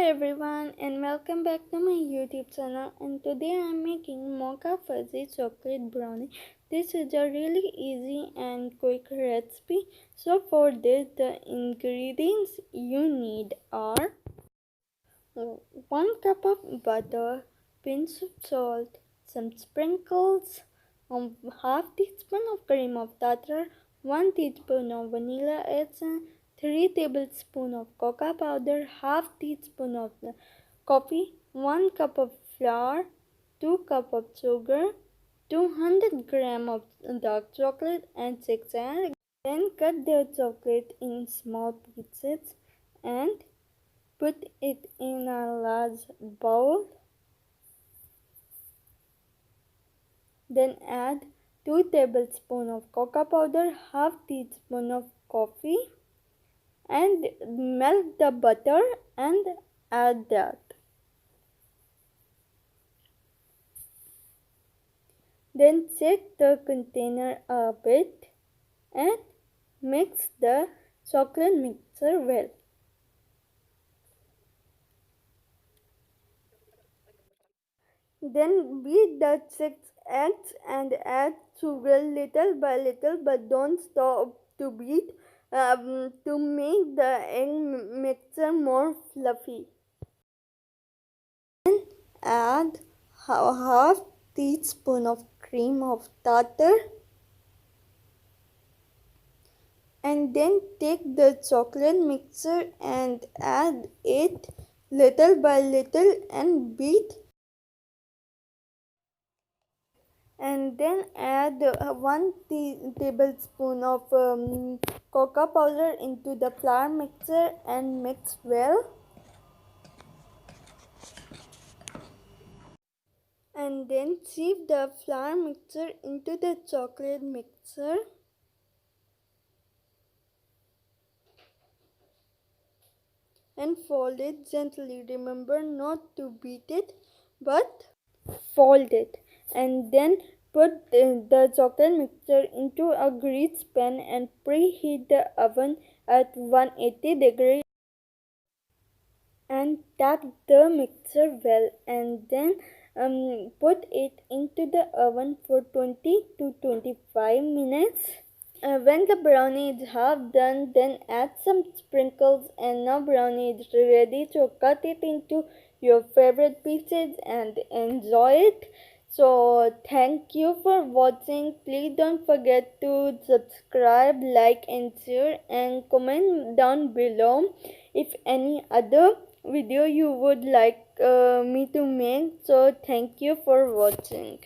everyone and welcome back to my YouTube channel, and today I am making Mocha fuzzy chocolate brownie. This is a really easy and quick recipe. So for this the ingredients you need are 1 cup of butter, pinch of salt, some sprinkles, half teaspoon of cream of tartar, 1 teaspoon of vanilla essence, 3 tablespoons of cocoa powder, half teaspoon of coffee, 1 cup of flour, 2 cup of sugar, 200 gram of dark chocolate and 6 eggs. Then cut the chocolate in small pieces and put it in a large bowl. Then add 2 tablespoons of cocoa powder, half teaspoon of coffee, and melt the butter and add that. Then shake the container a bit and mix the chocolate mixture well. Then beat the 6 eggs and add sugar little by little, but don't stop to beat to make the egg mixture more fluffy. Then add half teaspoon of cream of tartar and then take the chocolate mixture and add it little by little and beat. And then add 1 tablespoon of cocoa powder into the flour mixture and mix well. And then sieve the flour mixture into the chocolate mixture. And fold it gently. Remember not to beat it, but fold it. And then put the chocolate mixture into a greased pan and preheat the oven at 180 degrees and tap the mixture well, and then put it into the oven for 20 to 25 minutes. When the brownie is half done, then add some sprinkles, and now brownie is ready. So cut it into your favorite pieces and enjoy it. So thank you for watching. Please don't forget to subscribe, like and share, and comment down below if any other video you would like me to make. So thank you for watching.